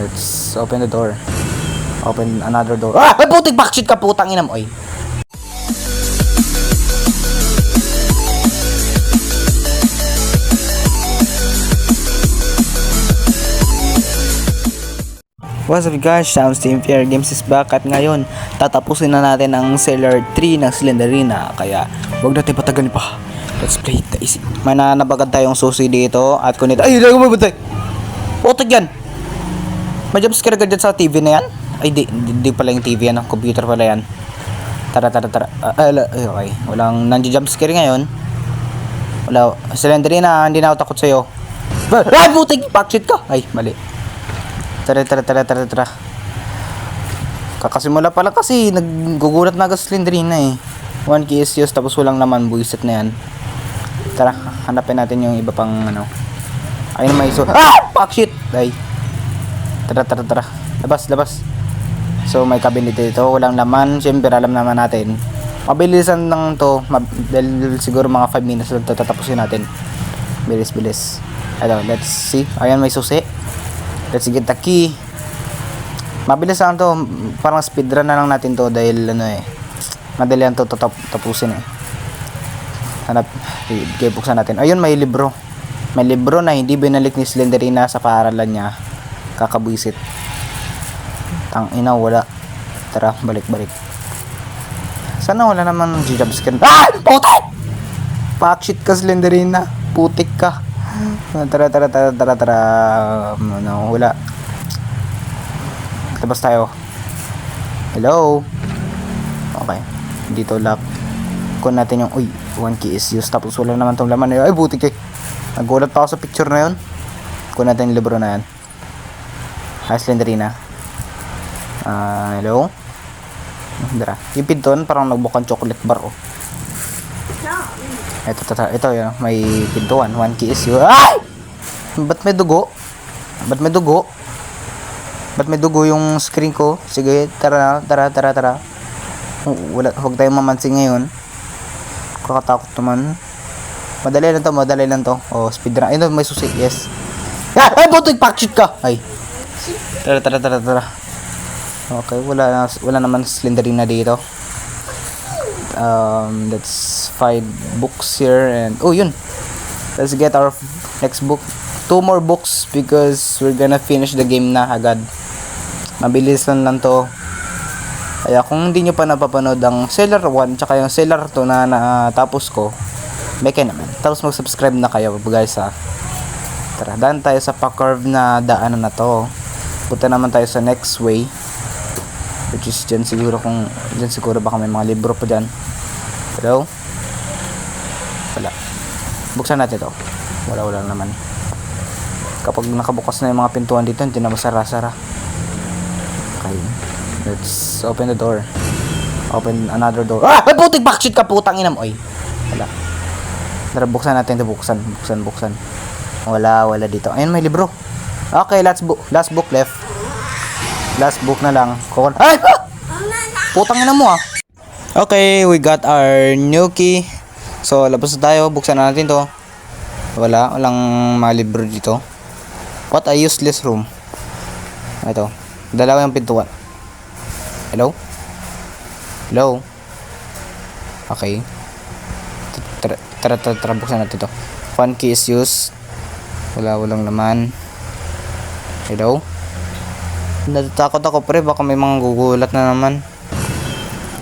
Let's open the door. Open another door. Ah! Ay, putik! Backshit ka, putang ina mo. Oy. What's up guys, Sam's Team Fair Games is back at ngayon tatapusin na natin ang Seller 3 ng Slenderina, kaya huwag natin patagalin pa. Let's play it easy. May nanabagad tayong susi dito at kunit. Ay, hindi ko mabutay. Putik yan. May jumpscare agad dyan sa TV na yan? Ay, di pala yung TV yan, computer pala yan. Tara. Okay, walang nandijumpscare ngayon. Wala, Slenderina, hindi na ako takot sa'yo. Ay, putik! Backshit ka! Ay, mali. Tara. Kakasimula pala kasi naggugulat na agad Slenderina eh. 1 key is used tapos walang naman, buisit na yan. Tara, hanapin natin yung iba pang ano. Ayun may iso. Ah! Fuck shit! Ay. Tara. Labas. So may cabinet dito, walang laman. Siyempre alam naman natin. Mabilisan lang to. Dahil siguro mga 5 minutes lang to tatapusin natin. Bilis. Ito, let's see. Ayun may susi. Let's get the key. Mabilis lang to. Parang speedrun na lang natin to dahil ano eh. Madali lang to tapusin eh. Hanap. Okay, buksan natin. Ayun, may libro. May libro na hindi binalik ni Slenderina sa paaralan niya. Kakabwisit. Tangina, wala. Tara, balik. Sana wala naman jumpscare. Ah! Putik! Fuck ka Slenderina. Putik ka. Tara. Ano, wala. Labas tayo. Hello? Okay. Dito lock. Kunin natin yung, 1 key is used. Tapos wala naman tong laman. Ay, butik eh. Nagulat pa ako sa picture na yun. Kunin natin yung libro na yan. Hi, Slenderina. Hello? Dara. Yung pinton, parang nagbukang chocolate bar, oh. Ito yun, may pintuan. 1 key is used. Ay! Ba't may dugo? Ba't may dugo yung screen ko? Sige, tara. Huwag tayong mamansin ngayon. Kakatakot naman. Madali lang to. Oh, speedrun. Ayun, may susi. Yes. Ay, butik! Backshit ka! Ay. Tara. Okay, wala naman Slenderina dito. Let's find books here and yun. Let's get our next book. 2 more books because we're gonna finish the game na agad. Mabilis lang to. Kaya kung hindi nyo pa napapanood ang Seller 1 tsaka yung Seller 2 na natapos ko, may kayo naman. Tapos mag-subscribe na kayo guys ha. Tara, daan tayo sa pa-curve na daanan na to. Punta naman tayo sa next way, which is dyan siguro baka may mga libro pa dyan. Hello? Wala. Buksan natin to. Wala naman. Kapag nakabukas na yung mga pintuan dito, hindi na masara-sara. Okay. Let's open the door. Open another door. Ah! Ay, putik! Backshit ka, putang ina mo. Oy. Wala. Tara, buksan natin ito. Buksan. Wala dito. Ayun, may libro. Okay, last book left. Last book na lang. Ay! Putang ina mo ah. Okay, we got our new key. So, labas na tayo. Buksan na natin to. Walang mga libro dito. What a useless room. Ito. Dalawa yung pintuan. Hello? Okay. Tara, buksan natin to. 1 key is used. Walang laman. Hello? Natatakot ako pre, baka may mga gugulat na naman.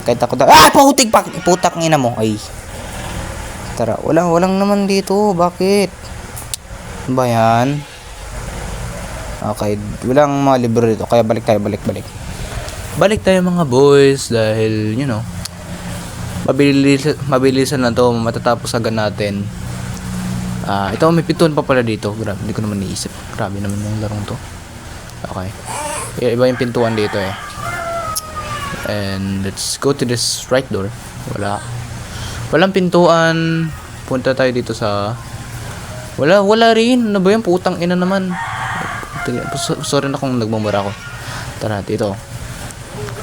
Kahit ako putik! Putak ngina mo. Ay. Tara, walang naman dito. Bakit? Ano ba yan? Okay, walang mga libro dito. Kaya balik tayo. Balik tayo mga boys dahil, mabilisan na to. Matatapos agad natin. Ito may pintuan pa pala dito. Grabe, hindi ko naman naisip. Grabe naman yung larong to. Okay. Iba yung pintuan dito eh. And let's go to this right door. Walang pintuan. Punta tayo dito sa... Wala rin. Ano ba yan? Putang ina naman. Sorry na kung nagmumura ako. Tara, dito.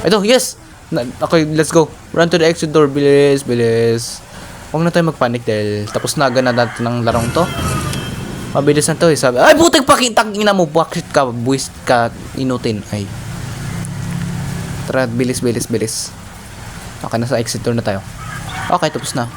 Ito, yes! Okay, let's go. Run to the exit door. Bilis. Huwag na tayo magpanik dahil tapos na agad na natin ng larong to. Mabilis na to eh. Sabi, ay putik pakitang ina mo. Bakit ka, buwis ka, inutin. Ay. Tara, bilis. Okay, nasa exit door na tayo. Okay, tapos na.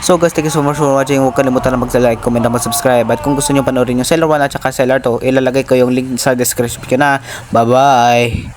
So guys, thank you so much for watching. Huwag kalimutan na mag-like, comment, and mag-subscribe. At kung gusto nyo panoorin yung Sailor 1 at saka Sailor 2, ilalagay ko yung link sa description na. Bye-bye!